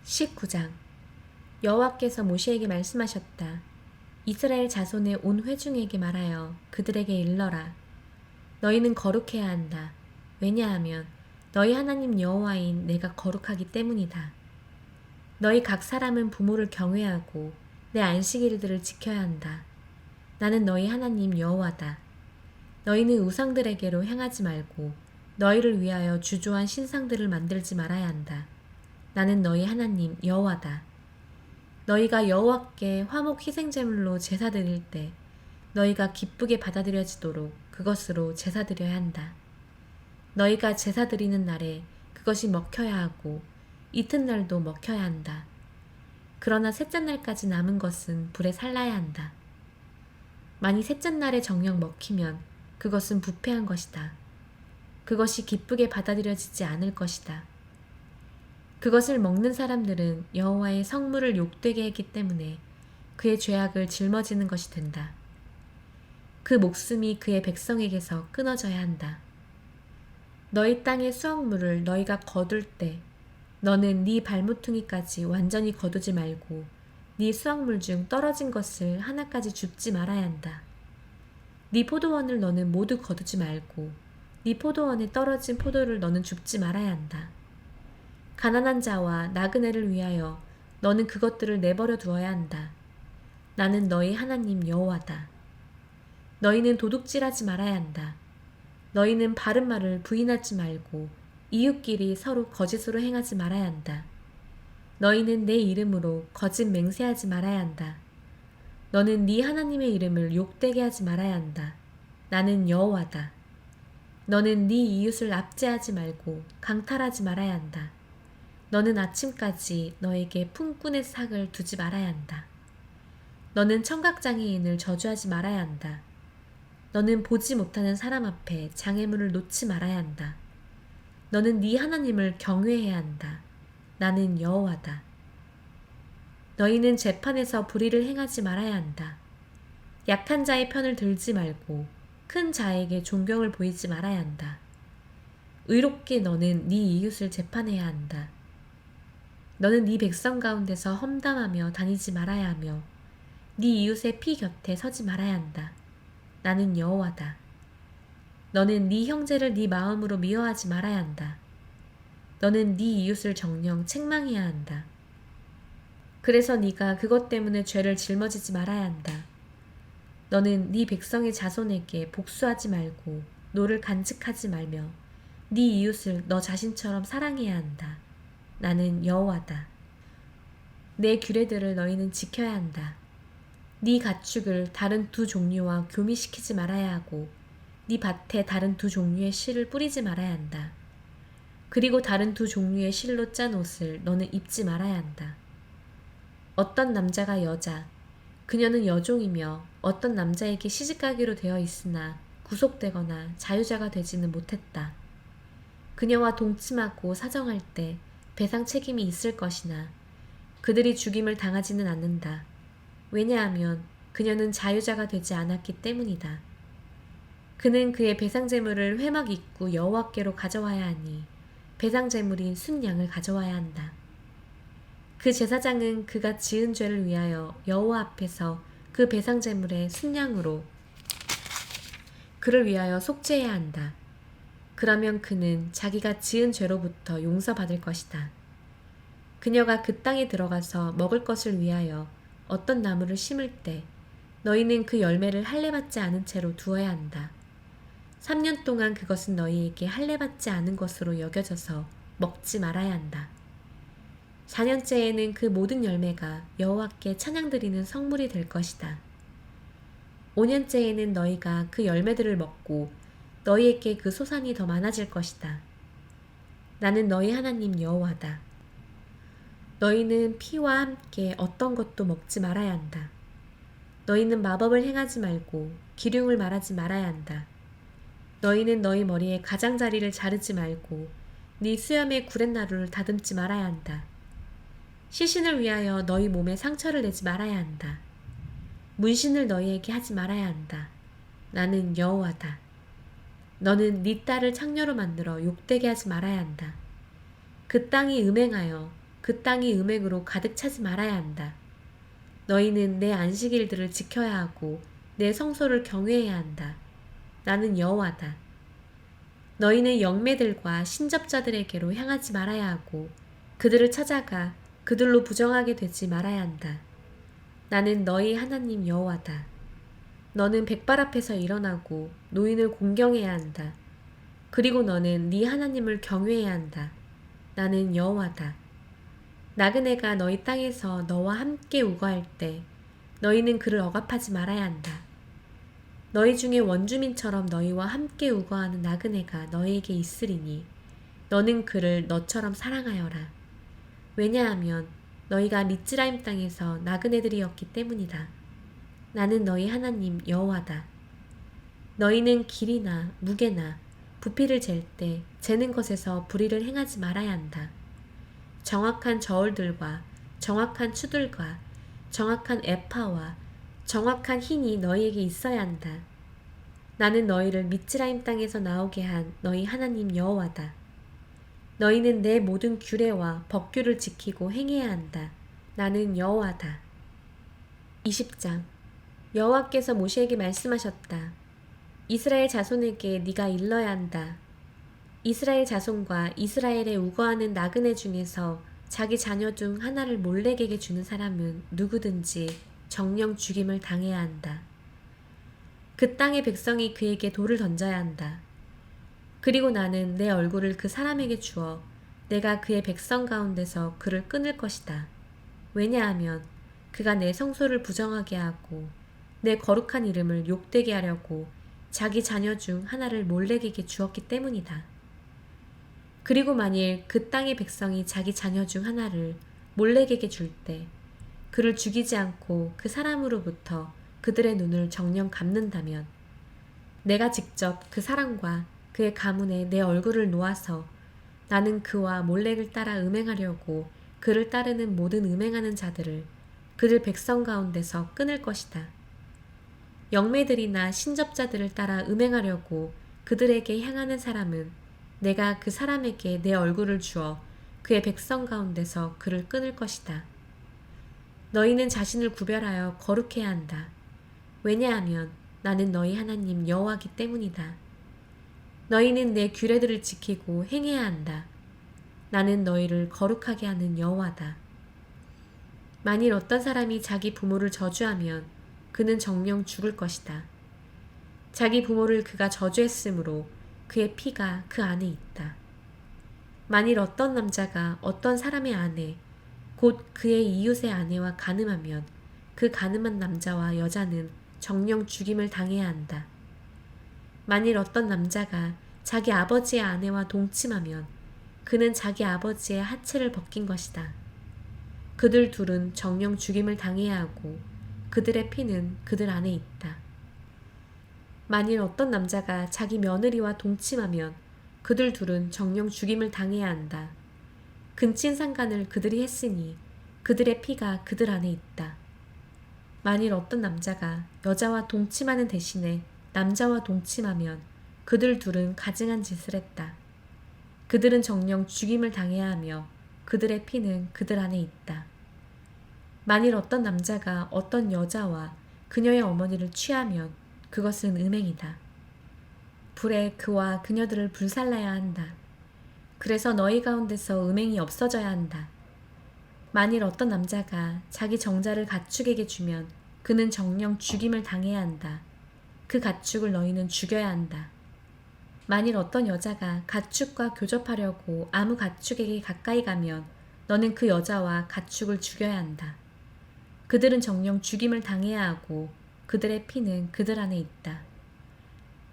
19장. 여호와께서 모세에게 말씀하셨다. 이스라엘 자손의 온 회중에게 말하여 그들에게 일러라. 너희는 거룩해야 한다. 왜냐하면 너희 하나님 여호와인 내가 거룩하기 때문이다. 너희 각 사람은 부모를 경외하고 내 안식일들을 지켜야 한다. 나는 너희 하나님 여호와다. 너희는 우상들에게로 향하지 말고 너희를 위하여 주조한 신상들을 만들지 말아야 한다. 나는 너희 하나님 여호와다. 너희가 여호와께 화목 희생제물로 제사 드릴 때 너희가 기쁘게 받아들여지도록 그것으로 제사 드려야 한다. 너희가 제사 드리는 날에 그것이 먹혀야 하고 이튿날도 먹혀야 한다. 그러나 셋째 날까지 남은 것은 불에 살라야 한다. 만일 셋째 날에 정녕 먹히면 그것은 부패한 것이다. 그것이 기쁘게 받아들여지지 않을 것이다. 그것을 먹는 사람들은 여호와의 성물을 욕되게 했기 때문에 그의 죄악을 짊어지는 것이 된다. 그 목숨이 그의 백성에게서 끊어져야 한다. 너희 땅의 수확물을 너희가 거둘 때 너는 네 발모퉁이까지 완전히 거두지 말고 네 수확물 중 떨어진 것을 하나까지 줍지 말아야 한다. 네 포도원을 너는 모두 거두지 말고 네 포도원에 떨어진 포도를 너는 줍지 말아야 한다. 가난한 자와 나그네를 위하여 너는 그것들을 내버려 두어야 한다. 나는 너희 하나님 여호와다. 너희는 도둑질하지 말아야 한다. 너희는 바른 말을 부인하지 말고 이웃끼리 서로 거짓으로 행하지 말아야 한다. 너희는 내 이름으로 거짓 맹세하지 말아야 한다. 너는 네 하나님의 이름을 욕되게 하지 말아야 한다. 나는 여호와다. 너는 네 이웃을 압제하지 말고 강탈하지 말아야 한다. 너는 아침까지 너에게 품꾼의 삭을 두지 말아야 한다. 너는 청각장애인을 저주하지 말아야 한다. 너는 보지 못하는 사람 앞에 장애물을 놓지 말아야 한다. 너는 네 하나님을 경외해야 한다. 나는 여호와다. 너희는 재판에서 불의를 행하지 말아야 한다. 약한 자의 편을 들지 말고 큰 자에게 존경을 보이지 말아야 한다. 의롭게 너는 네 이웃을 재판해야 한다. 너는 네 백성 가운데서 험담하며 다니지 말아야 하며 네 이웃의 피 곁에 서지 말아야 한다. 나는 여호와다. 너는 네 형제를 네 마음으로 미워하지 말아야 한다. 너는 네 이웃을 정녕 책망해야 한다. 그래서 네가 그것 때문에 죄를 짊어지지 말아야 한다. 너는 네 백성의 자손에게 복수하지 말고 노를 간직하지 말며 네 이웃을 너 자신처럼 사랑해야 한다. 나는 여호와다. 내 규례들을 너희는 지켜야 한다. 네 가축을 다른 두 종류와 교미시키지 말아야 하고 네 밭에 다른 두 종류의 실을 뿌리지 말아야 한다. 그리고 다른 두 종류의 실로 짠 옷을 너는 입지 말아야 한다. 어떤 남자가 여자, 그녀는 여종이며 어떤 남자에게 시집가기로 되어 있으나 구속되거나 자유자가 되지는 못했다. 그녀와 동침하고 사정할 때 배상 책임이 있을 것이나 그들이 죽임을 당하지는 않는다. 왜냐하면 그녀는 자유자가 되지 않았기 때문이다. 그는 그의 배상제물을 회막 입구 여호와께로 가져와야 하니 배상제물인 순양을 가져와야 한다. 그 제사장은 그가 지은 죄를 위하여 여호와 앞에서 그 배상제물의 순양으로 그를 위하여 속죄해야 한다. 그러면 그는 자기가 지은 죄로부터 용서받을 것이다. 그녀가 그 땅에 들어가서 먹을 것을 위하여 어떤 나무를 심을 때 너희는 그 열매를 할례받지 않은 채로 두어야 한다. 3년 동안 그것은 너희에게 할례받지 않은 것으로 여겨져서 먹지 말아야 한다. 4년째에는 그 모든 열매가 여호와께 찬양드리는 성물이 될 것이다. 5년째에는 너희가 그 열매들을 먹고 너희에게 그 소산이 더 많아질 것이다. 나는 너희 하나님 여호와다. 너희는 피와 함께 어떤 것도 먹지 말아야 한다. 너희는 마법을 행하지 말고 기륭을 말하지 말아야 한다. 너희는 너희 머리에 가장자리를 자르지 말고 네 수염에 구렛나루를 다듬지 말아야 한다. 시신을 위하여 너희 몸에 상처를 내지 말아야 한다. 문신을 너희에게 하지 말아야 한다. 나는 여호와다. 너는 네 딸을 창녀로 만들어 욕되게 하지 말아야 한다. 그 땅이 음행하여 그 땅이 음행으로 가득 차지 말아야 한다. 너희는 내 안식일들을 지켜야 하고 내 성소를 경외해야 한다. 나는 여호와다. 너희는 영매들과 신접자들에게로 향하지 말아야 하고 그들을 찾아가 그들로 부정하게 되지 말아야 한다. 나는 너희 하나님 여호와다. 너는 백발 앞에서 일어나고 노인을 공경해야 한다. 그리고 너는 네 하나님을 경외해야 한다. 나는 여호와다. 나그네가 너희 땅에서 너와 함께 우거할 때 너희는 그를 억압하지 말아야 한다. 너희 중에 원주민처럼 너희와 함께 우거하는 나그네가 너희에게 있으리니 너는 그를 너처럼 사랑하여라. 왜냐하면 너희가 미츠라임 땅에서 나그네들이었기 때문이다. 나는 너희 하나님 여호와다. 너희는 길이나 무게나 부피를 잴 때 재는 것에서 불의를 행하지 말아야 한다. 정확한 저울들과 정확한 추들과 정확한 에파와 정확한 흰이 너희에게 있어야 한다. 나는 너희를 미츠라임 땅에서 나오게 한 너희 하나님 여호와다. 너희는 내 모든 규례와 법규를 지키고 행해야 한다. 나는 여호와다. 20장. 여호와께서 모세에게 말씀하셨다. 이스라엘 자손에게 네가 일러야 한다. 이스라엘 자손과 이스라엘에 우거하는 나그네 중에서 자기 자녀 중 하나를 몰렉에게 주는 사람은 누구든지 정령 죽임을 당해야 한다. 그 땅의 백성이 그에게 돌을 던져야 한다. 그리고 나는 내 얼굴을 그 사람에게 주어 내가 그의 백성 가운데서 그를 끊을 것이다. 왜냐하면 그가 내 성소를 부정하게 하고 내 거룩한 이름을 욕되게 하려고 자기 자녀 중 하나를 몰렉에게 주었기 때문이다. 그리고 만일 그 땅의 백성이 자기 자녀 중 하나를 몰렉에게 줄 때 그를 죽이지 않고 그 사람으로부터 그들의 눈을 정녕 감는다면 내가 직접 그 사람과 그의 가문에 내 얼굴을 놓아서 나는 그와 몰렉을 따라 음행하려고 그를 따르는 모든 음행하는 자들을 그들 백성 가운데서 끊을 것이다. 영매들이나 신접자들을 따라 음행하려고 그들에게 향하는 사람은 내가 그 사람에게 내 얼굴을 주어 그의 백성 가운데서 그를 끊을 것이다. 너희는 자신을 구별하여 거룩해야 한다. 왜냐하면 나는 너희 하나님 여호와기 때문이다. 너희는 내 규례들을 지키고 행해야 한다. 나는 너희를 거룩하게 하는 여호와다. 만일 어떤 사람이 자기 부모를 저주하면 그는 정녕 죽을 것이다. 자기 부모를 그가 저주했으므로 그의 피가 그 안에 있다. 만일 어떤 남자가 어떤 사람의 아내, 곧 그의 이웃의 아내와 간음하면 그 간음한 남자와 여자는 정녕 죽임을 당해야 한다. 만일 어떤 남자가 자기 아버지의 아내와 동침하면 그는 자기 아버지의 하체를 벗긴 것이다. 그들 둘은 정녕 죽임을 당해야 하고 그들의 피는 그들 안에 있다. 만일 어떤 남자가 자기 며느리와 동침하면 그들 둘은 정녕 죽임을 당해야 한다. 근친상간을 그들이 했으니 그들의 피가 그들 안에 있다. 만일 어떤 남자가 여자와 동침하는 대신에 남자와 동침하면 그들 둘은 가증한 짓을 했다. 그들은 정녕 죽임을 당해야 하며 그들의 피는 그들 안에 있다. 만일 어떤 남자가 어떤 여자와 그녀의 어머니를 취하면 그것은 음행이다. 불에 그와 그녀들을 불살라야 한다. 그래서 너희 가운데서 음행이 없어져야 한다. 만일 어떤 남자가 자기 정자를 가축에게 주면 그는 정녕 죽임을 당해야 한다. 그 가축을 너희는 죽여야 한다. 만일 어떤 여자가 가축과 교접하려고 아무 가축에게 가까이 가면 너는 그 여자와 가축을 죽여야 한다. 그들은 정녕 죽임을 당해야 하고 그들의 피는 그들 안에 있다.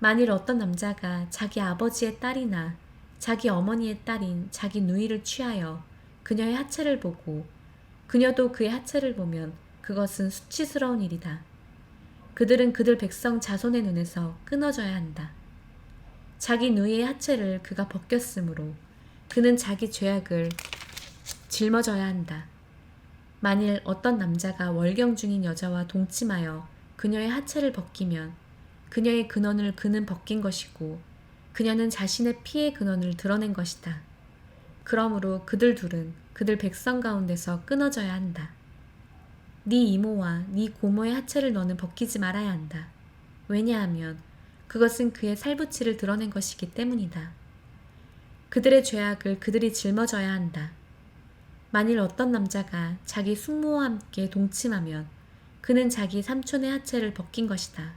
만일 어떤 남자가 자기 아버지의 딸이나 자기 어머니의 딸인 자기 누이를 취하여 그녀의 하체를 보고 그녀도 그의 하체를 보면 그것은 수치스러운 일이다. 그들은 그들 백성 자손의 눈에서 끊어져야 한다. 자기 누이의 하체를 그가 벗겼으므로 그는 자기 죄악을 짊어져야 한다. 만일 어떤 남자가 월경 중인 여자와 동침하여 그녀의 하체를 벗기면 그녀의 근원을 그는 벗긴 것이고 그녀는 자신의 피의 근원을 드러낸 것이다. 그러므로 그들 둘은 그들 백성 가운데서 끊어져야 한다. 네 이모와 네 고모의 하체를 너는 벗기지 말아야 한다. 왜냐하면 그것은 그의 살부치를 드러낸 것이기 때문이다. 그들의 죄악을 그들이 짊어져야 한다. 만일 어떤 남자가 자기 숙모와 함께 동침하면 그는 자기 삼촌의 하체를 벗긴 것이다.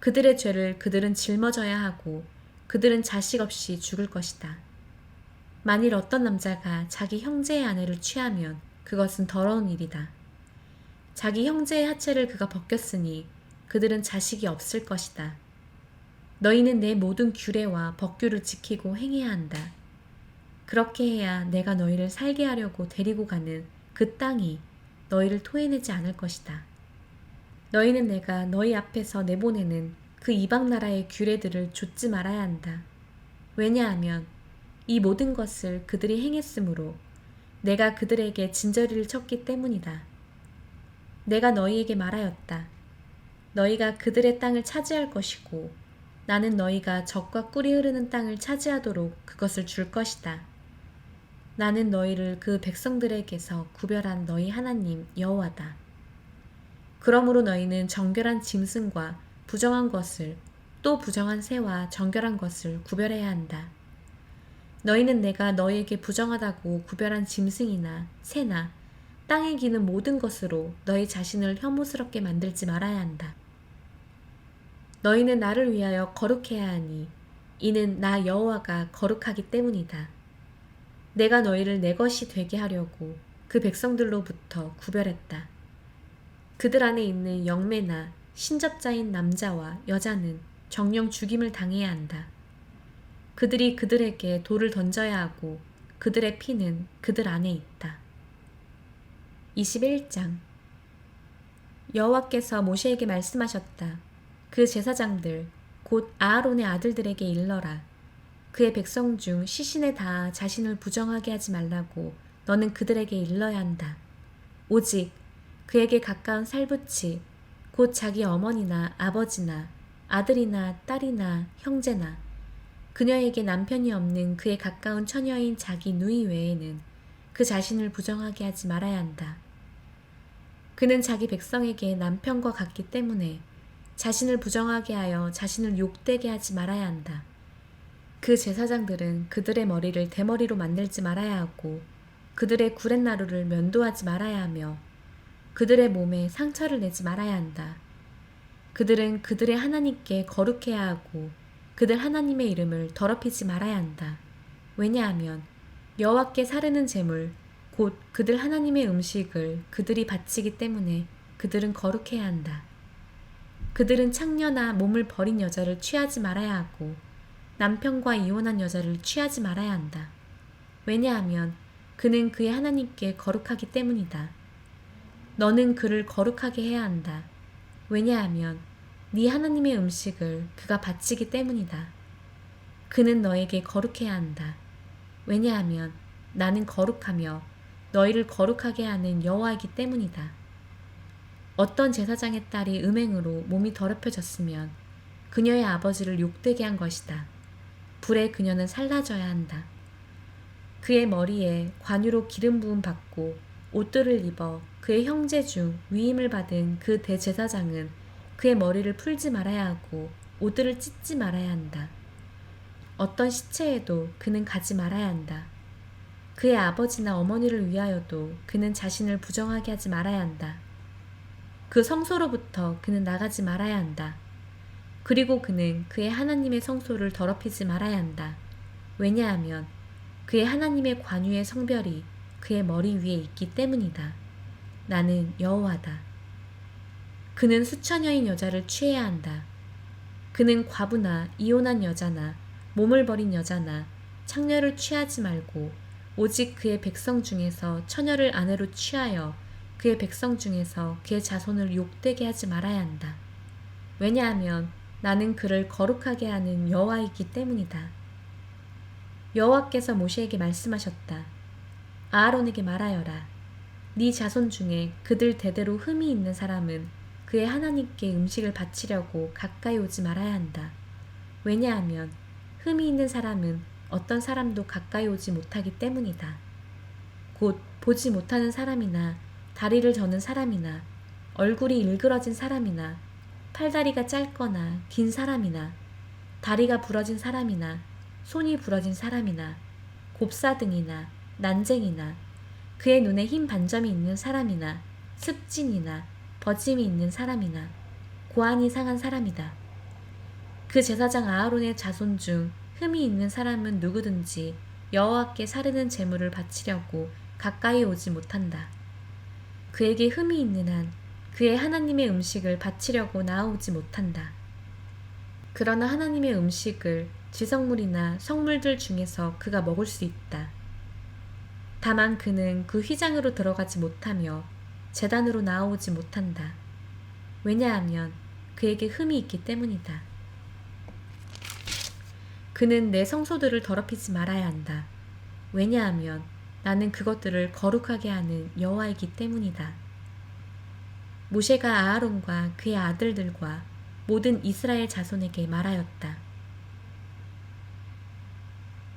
그들의 죄를 그들은 짊어져야 하고 그들은 자식 없이 죽을 것이다. 만일 어떤 남자가 자기 형제의 아내를 취하면 그것은 더러운 일이다. 자기 형제의 하체를 그가 벗겼으니 그들은 자식이 없을 것이다. 너희는 내 모든 규례와 법규를 지키고 행해야 한다. 그렇게 해야 내가 너희를 살게 하려고 데리고 가는 그 땅이 너희를 토해내지 않을 것이다. 너희는 내가 너희 앞에서 내보내는 그 이방 나라의 규례들을 좇지 말아야 한다. 왜냐하면 이 모든 것을 그들이 행했으므로 내가 그들에게 진저리를 쳤기 때문이다. 내가 너희에게 말하였다. 너희가 그들의 땅을 차지할 것이고 나는 너희가 젖과 꿀이 흐르는 땅을 차지하도록 그것을 줄 것이다. 나는 너희를 그 백성들에게서 구별한 너희 하나님 여호와다. 그러므로 너희는 정결한 짐승과 부정한 것을 또 부정한 새와 정결한 것을 구별해야 한다. 너희는 내가 너희에게 부정하다고 구별한 짐승이나 새나 땅에 기는 모든 것으로 너희 자신을 혐오스럽게 만들지 말아야 한다. 너희는 나를 위하여 거룩해야 하니 이는 나 여호와가 거룩하기 때문이다. 내가 너희를 내 것이 되게 하려고 그 백성들로부터 구별했다. 그들 안에 있는 영매나 신접자인 남자와 여자는 정령 죽임을 당해야 한다. 그들이 그들에게 돌을 던져야 하고 그들의 피는 그들 안에 있다. 21장 여호와께서 모세에게 말씀하셨다. 그 제사장들 곧 아하론의 아들들에게 일러라. 그의 백성 중 시신에 닿아 자신을 부정하게 하지 말라고 너는 그들에게 일러야 한다. 오직 그에게 가까운 살부치 곧 자기 어머니나 아버지나 아들이나 딸이나 형제나 그녀에게 남편이 없는 그의 가까운 처녀인 자기 누이 외에는 그 자신을 부정하게 하지 말아야 한다. 그는 자기 백성에게 남편과 같기 때문에 자신을 부정하게 하여 자신을 욕되게 하지 말아야 한다. 그 제사장들은 그들의 머리를 대머리로 만들지 말아야 하고 그들의 구렛나루를 면도하지 말아야 하며 그들의 몸에 상처를 내지 말아야 한다. 그들은 그들의 하나님께 거룩해야 하고 그들 하나님의 이름을 더럽히지 말아야 한다. 왜냐하면 여호와께 사르는 제물 곧 그들 하나님의 음식을 그들이 바치기 때문에 그들은 거룩해야 한다. 그들은 창녀나 몸을 버린 여자를 취하지 말아야 하고 남편과 이혼한 여자를 취하지 말아야 한다. 왜냐하면 그는 그의 하나님께 거룩하기 때문이다. 너는 그를 거룩하게 해야 한다. 왜냐하면 네 하나님의 음식을 그가 바치기 때문이다. 그는 너에게 거룩해야 한다. 왜냐하면 나는 거룩하며 너희를 거룩하게 하는 여호와이기 때문이다. 어떤 제사장의 딸이 음행으로 몸이 더럽혀졌으면 그녀의 아버지를 욕되게 한 것이다. 불에 그녀는 살라져야 한다. 그의 머리에 관유로 기름 부음 받고 옷들을 입어 그의 형제 중 위임을 받은 그 대제사장은 그의 머리를 풀지 말아야 하고 옷들을 찢지 말아야 한다. 어떤 시체에도 그는 가지 말아야 한다. 그의 아버지나 어머니를 위하여도 그는 자신을 부정하게 하지 말아야 한다. 그 성소로부터 그는 나가지 말아야 한다. 그리고 그는 그의 하나님의 성소를 더럽히지 말아야 한다. 왜냐하면 그의 하나님의 관유의 성별이 그의 머리 위에 있기 때문이다. 나는 여호와다. 그는 수처녀인 여자를 취해야 한다. 그는 과부나 이혼한 여자나 몸을 버린 여자나 창녀를 취하지 말고 오직 그의 백성 중에서 처녀를 아내로 취하여 그의 백성 중에서 그의 자손을 욕되게 하지 말아야 한다. 왜냐하면 나는 그를 거룩하게 하는 여호와이기 때문이다. 여호와께서 모세에게 말씀하셨다. 아하론에게 말하여라. 네 자손 중에 그들 대대로 흠이 있는 사람은 그의 하나님께 음식을 바치려고 가까이 오지 말아야 한다. 왜냐하면 흠이 있는 사람은 어떤 사람도 가까이 오지 못하기 때문이다. 곧 보지 못하는 사람이나 다리를 저는 사람이나 얼굴이 일그러진 사람이나 팔다리가 짧거나 긴 사람이나 다리가 부러진 사람이나 손이 부러진 사람이나 곱사등이나 난쟁이나 그의 눈에 흰 반점이 있는 사람이나 습진이나 버짐이 있는 사람이나 고안이 상한 사람이다. 그 제사장 아하론의 자손 중 흠이 있는 사람은 누구든지 여호와께 사르는 제물을 바치려고 가까이 오지 못한다. 그에게 흠이 있는 한 그의 하나님의 음식을 바치려고 나아오지 못한다. 그러나 하나님의 음식을 지성물이나 성물들 중에서 그가 먹을 수 있다. 다만 그는 그 휘장으로 들어가지 못하며 제단으로 나아오지 못한다. 왜냐하면 그에게 흠이 있기 때문이다. 그는 내 성소들을 더럽히지 말아야 한다. 왜냐하면 나는 그것들을 거룩하게 하는 여호와이기 때문이다. 모세가 아하론과 그의 아들들과 모든 이스라엘 자손에게 말하였다.